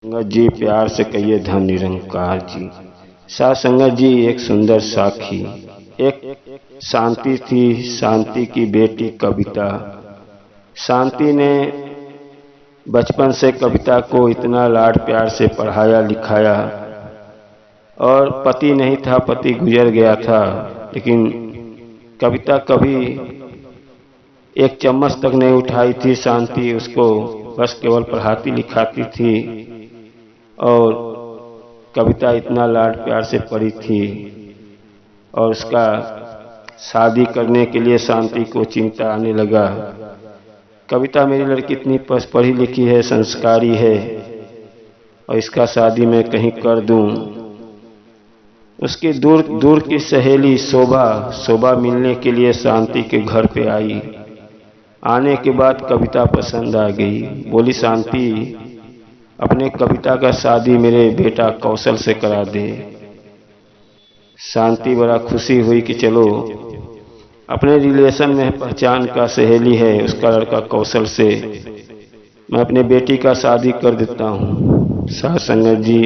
संगत जी प्यार से कहिए धन निरंकार जी। साथ संगत जी एक सुंदर साखी, एक शांति थी, शांति की बेटी कविता। शांति ने बचपन से कविता को इतना लाड प्यार से पढ़ाया लिखाया, और पति नहीं था, पति गुजर गया था, लेकिन कविता कभी एक चम्मच तक नहीं उठाई थी। शांति उसको बस केवल पढ़ाती लिखाती थी, और कविता इतना लाड प्यार से पढ़ी थी। और उसका शादी करने के लिए शांति को चिंता आने लगा। कविता मेरी लड़की इतनी पढ़ी लिखी है, संस्कारी है, और इसका शादी मैं कहीं कर दूं। उसकी दूर दूर की सहेली शोभा मिलने के लिए शांति के घर पे आई। आने के बाद कविता पसंद आ गई। बोली, शांति अपने कविता का शादी मेरे बेटा कौशल से करा दे। शांति बड़ा खुशी हुई कि चलो अपने रिलेशन में पहचान का सहेली है, उसका लड़का कौशल से मैं अपने बेटी का शादी कर देता हूँ। साथ संगत जी,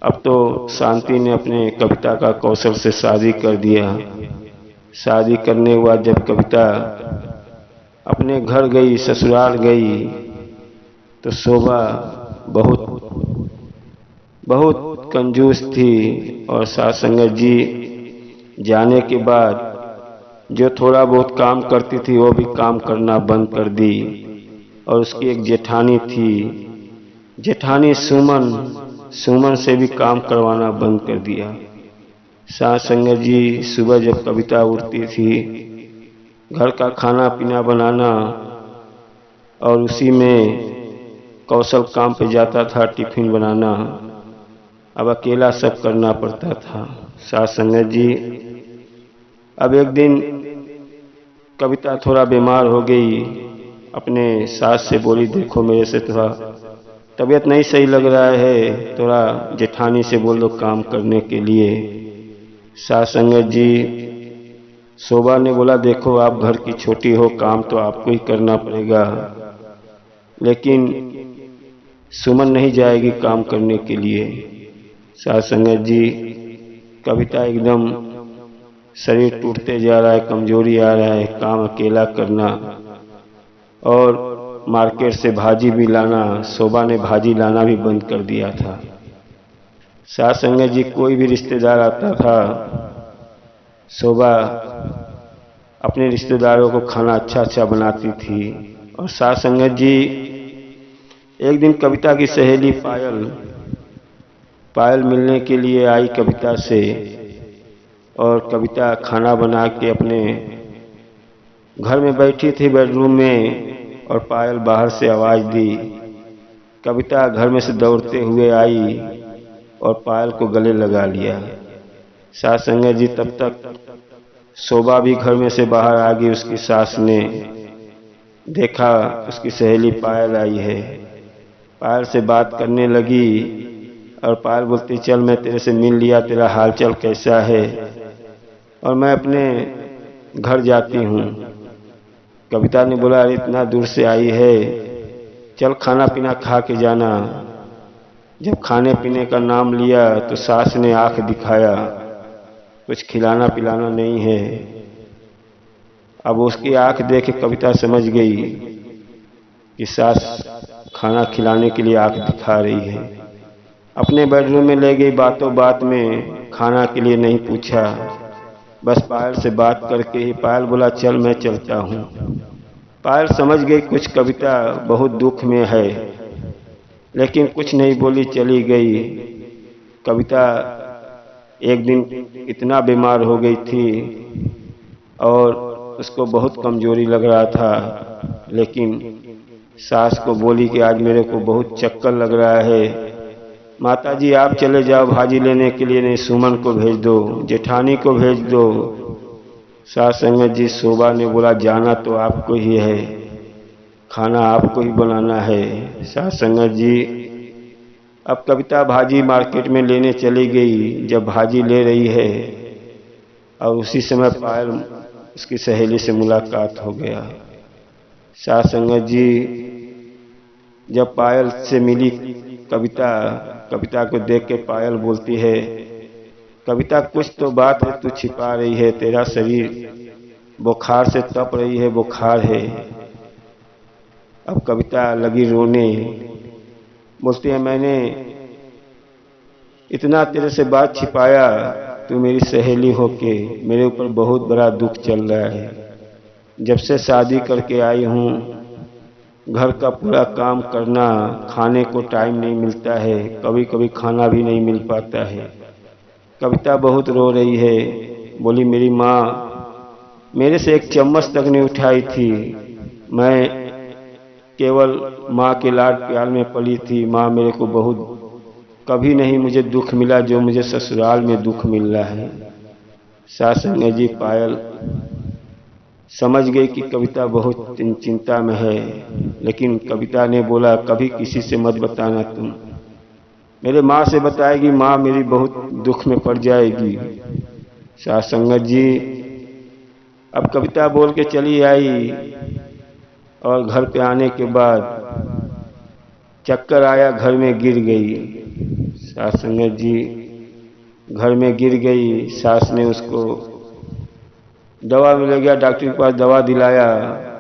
अब तो शांति ने अपने कविता का कौशल से शादी कर दिया। शादी करने के बाद जब कविता अपने घर गई, ससुराल गई, तो शोभा बहुत कंजूस थी। और साथ संगत जी जाने के बाद जो थोड़ा बहुत काम करती थी वो भी काम करना बंद कर दी। और उसकी एक जेठानी थी, जेठानी सुमन से भी काम करवाना बंद कर दिया। साथ संगत जी सुबह जब कविता उठती थी, घर का खाना पीना बनाना, और उसी में कौशल काम पे जाता था, टिफिन बनाना, अब अकेला सब करना पड़ता था। साथ संगत जी अब एक दिन कविता थोड़ा बीमार हो गई। अपने सास से बोली, देखो मेरे से थोड़ा तबीयत नहीं सही लग रहा है, थोड़ा जेठानी से बोल दो काम करने के लिए। साथ संगत जी शोभा ने बोला, देखो आप घर की छोटी हो, काम तो आपको ही करना पड़ेगा, लेकिन सुमन नहीं जाएगी काम करने के लिए। साथ संगत जी कविता एकदम शरीर टूटते जा रहा है, कमजोरी आ रहा है, काम अकेला करना, और मार्केट से भाजी भी लाना, शोभा ने भाजी लाना भी बंद कर दिया था। साथ संगत जी कोई भी रिश्तेदार आता था, शोभा अपने रिश्तेदारों को खाना अच्छा बनाती थी। और साथ संगत जी एक दिन कविता की सहेली पायल मिलने के लिए आई कविता से, और कविता खाना बना के अपने घर में बैठी थी बेडरूम में, और पायल बाहर से आवाज़ दी। कविता घर में से दौड़ते हुए आई और पायल को गले लगा लिया। साथ संगत जी तब तक शोभा भी घर में से बाहर आ गई। उसकी सास ने देखा उसकी सहेली पायल आई है, पायल से बात करने लगी, और पायल बोलती, चल मैं तेरे से मिल लिया, तेरा हालचाल कैसा है, और मैं अपने घर जाती हूँ। कविता ने बोला, अरे इतना दूर से आई है, चल खाना पीना खा के जाना। जब खाने पीने का नाम लिया तो सास ने आंख दिखाया, कुछ खिलाना पिलाना नहीं है। अब उसकी आंख देख कविता समझ गई कि सास खाना खिलाने के लिए आंख दिखा रही है। अपने बेडरूम में ले गई, बातों बात में खाना के लिए नहीं पूछा, बस पायल से बात करके ही। पायल बोला, चल मैं चलता हूँ। पायल समझ गई कुछ कविता बहुत दुख में है, लेकिन कुछ नहीं बोली, चली गई। कविता एक दिन इतना बीमार हो गई थी और उसको बहुत कमजोरी लग रहा था, लेकिन सास को बोली कि आज मेरे को बहुत चक्कर लग रहा है, माताजी आप चले जाओ भाजी लेने के लिए, नहीं सुमन को भेज दो, जेठानी को भेज दो। साथ संगत जी शोभा ने बोला, जाना तो आपको ही है, खाना आपको ही बनाना है। साथ संगत जी अब कविता भाजी मार्केट में लेने चली गई। जब भाजी ले रही है और उसी समय पायल उसकी सहेली से मुलाकात हो गया। साथ संगत जी जब पायल से मिली कविता को देख के पायल बोलती है, कविता कुछ तो बात है तू छिपा रही है, तेरा शरीर बुखार से तप रही है, बुखार है। अब कविता लगी रोने, बोलती है मैंने इतना तेरे से बात छिपाया, तू मेरी सहेली होके मेरे ऊपर बहुत बड़ा दुख चल रहा है। जब से शादी करके आई हूँ घर का पूरा काम करना, खाने को टाइम नहीं मिलता है, कभी कभी खाना भी नहीं मिल पाता है। कविता बहुत रो रही है, बोली मेरी माँ मेरे से एक चम्मच तक नहीं उठाई थी, मैं केवल माँ के लाड प्यार में पली थी। माँ मेरे को बहुत कभी नहीं मुझे दुख मिला जो मुझे ससुराल में दुख मिल रहा है। सास अंग्रेजी पायल समझ गई कि कविता बहुत चिंता में है, लेकिन कविता ने बोला कभी किसी से मत बताना, तुम मेरे माँ से बताएगी, माँ मेरी बहुत दुख में पड़ जाएगी। सास संगत जी अब कविता बोल के चली आई और घर पे आने के बाद चक्कर आया, घर में गिर गई। सास संगत जी घर में गिर गई, सास ने उसको दवा मिल गया, डॉक्टर के पास दवा दिलाया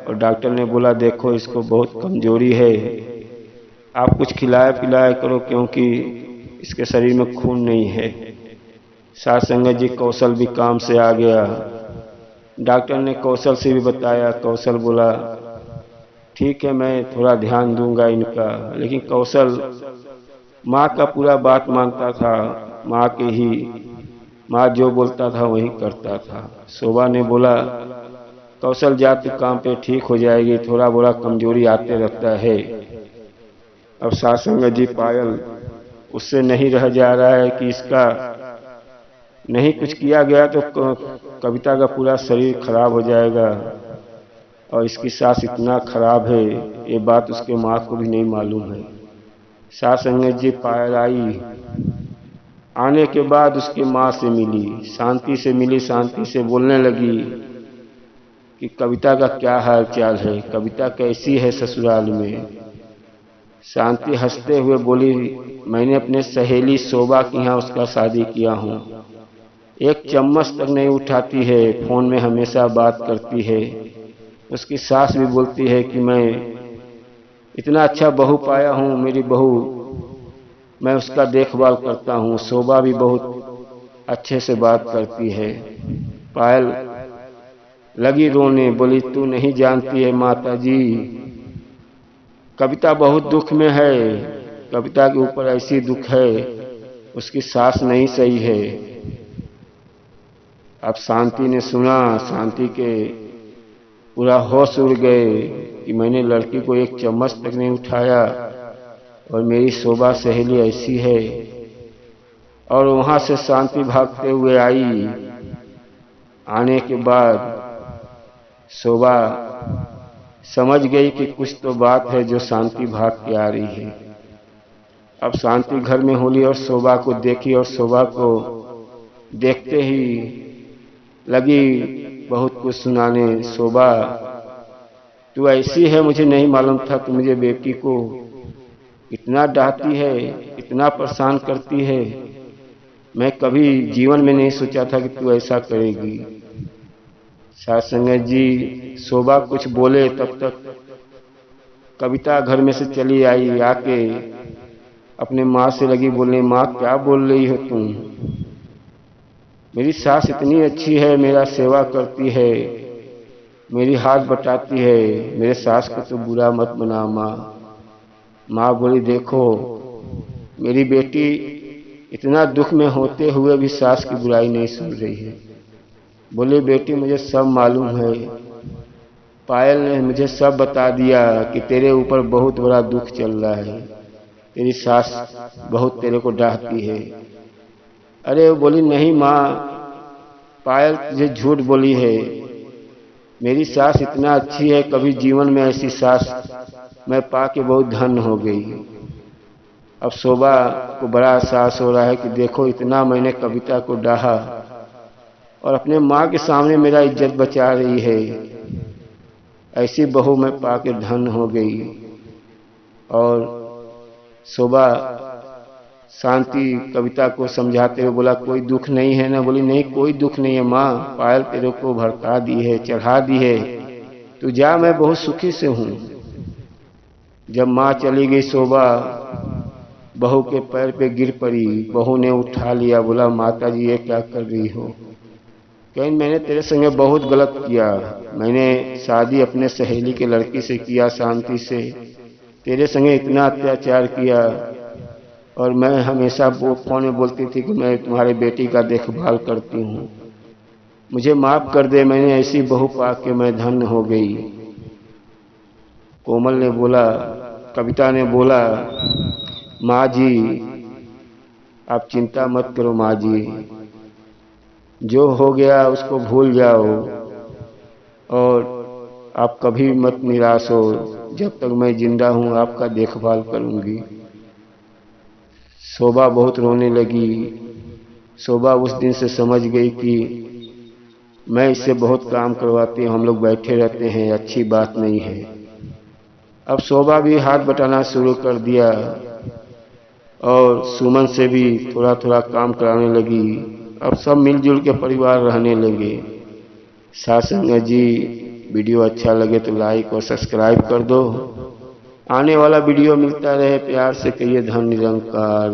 और डॉक्टर ने बोला देखो इसको बहुत कमजोरी है, आप कुछ खिलाया पिलाया करो क्योंकि इसके शरीर में खून नहीं है। सास संगत जी कौशल भी काम से आ गया, डॉक्टर ने कौशल से भी बताया, कौशल बोला ठीक है मैं थोड़ा ध्यान दूंगा इनका, लेकिन कौशल माँ का पूरा बात मानता था, माँ जो बोलता था वही करता था। शोभा ने बोला कौशल जा तू काम पे, ठीक हो जाएगी, थोड़ा बड़ा कमजोरी आते रहता है। अब सास संगत जी पायल उससे नहीं रह जा रहा है कि इसका नहीं कुछ किया गया तो कविता का पूरा शरीर खराब हो जाएगा, और इसकी सास इतना खराब है ये बात उसके माँ को भी नहीं मालूम है। सास संगत जी पायल आई, आने के बाद उसकी माँ से मिली, शांति से मिली, शांति से बोलने लगी कि कविता का क्या हाल चाल है, कविता कैसी है ससुराल में। शांति हंसते हुए बोली मैंने अपने सहेली शोभा के यहाँ उसका शादी किया हूँ, एक चम्मच तक नहीं उठाती है, फोन में हमेशा बात करती है। उसकी सास भी बोलती है कि मैं इतना अच्छा बहू पाया हूँ, मेरी बहू मैं उसका देखभाल करता हूँ। शोभा भी बहुत अच्छे से बात करती है। पायल लगी रोने, बोली तू नहीं जानती है माता जी, कविता बहुत दुख में है, कविता के ऊपर ऐसी दुख है, उसकी सास नहीं सही है। अब शांति ने सुना, शांति के पूरा होश उड़ गए कि मैंने लड़की को एक चम्मच तक नहीं उठाया और मेरी शोभा सहेली ऐसी है। और वहां से शांति भागते हुए आई, आने के बाद शोभा समझ गई कि कुछ तो बात है जो शांति भाग के आ रही है। अब शांति घर में होली और शोभा को देखी और शोभा को देखते ही लगी बहुत कुछ सुनाने। शोभा तू ऐसी है, मुझे नहीं मालूम था, तू मुझे बेटी को इतना डांटती है, इतना परेशान करती है, मैं कभी जीवन में नहीं सोचा था कि तू ऐसा करेगी। सास संगत जी शोभा कुछ बोले तब तक कविता घर में से चली आई, आके अपने माँ से लगी बोलने, माँ क्या बोल रही हो तुम, मेरी सास इतनी अच्छी है, मेरा सेवा करती है, मेरी हाथ बटाती है, मेरे सास को तो बुरा मत बना माँ। माँ बोली देखो मेरी बेटी इतना दुख में होते हुए भी सास की बुराई नहीं सुन रही है। बोले बेटी मुझे सब मालूम है, पायल ने मुझे सब बता दिया कि तेरे ऊपर बहुत बड़ा दुख चल रहा है, तेरी सास बहुत तेरे को डांटती है। अरे वो बोली नहीं माँ, पायल तुझे झूठ बोली है, मेरी सास इतना अच्छी है, कभी जीवन में ऐसी सास मैं पाके बहुत धन्य हो गई। अब शोभा को बड़ा एहसास हो रहा है कि देखो इतना मैंने कविता को डाहा और अपने माँ के सामने मेरा इज्जत बचा रही है, ऐसी बहू मैं पाके धन्य हो गई। और शोभा शांति कविता को समझाते हुए बोला, कोई दुख नहीं है ना? बोली, नहीं कोई दुख नहीं है माँ, पायल तेरे को भड़का दी है, चढ़ा दी है, तू जा, मैं बहुत सुखी से हूँ। जब माँ चली गई शोभा बहू के पैर पे गिर पड़ी। बहू ने उठा लिया, बोला, माता जी ये क्या कर रही हो? कहीं मैंने तेरे संगे बहुत गलत किया, मैंने शादी अपने सहेली के लड़की से किया शांति से, तेरे संगे इतना अत्याचार किया, और मैं हमेशा वो फोन में बोलती थी कि मैं तुम्हारे बेटी का देखभाल करती हूँ, मुझे माफ कर दे, मैंने ऐसी बहू पा के मैं धन्य हो गई। कोमल ने बोला, कविता ने बोला, माँ जी आप चिंता मत करो माँ जी, जो हो गया उसको भूल जाओ, और आप कभी मत निराश हो, जब तक मैं जिंदा हूँ आपका देखभाल करूंगी। शोभा बहुत रोने लगी। शोभा उस दिन से समझ गई कि मैं इससे बहुत काम करवाती हूँ, हम लोग बैठे रहते हैं, अच्छी बात नहीं है। अब शोभा भी हाथ बटाना शुरू कर दिया और सुमन से भी थोड़ा थोड़ा काम कराने लगी। अब सब मिलजुल के परिवार रहने लगे। सासंग जी, वीडियो अच्छा लगे तो लाइक और सब्सक्राइब कर दो। आने वाला वीडियो मिलता रहे, प्यार से कहिए धन निरंकार।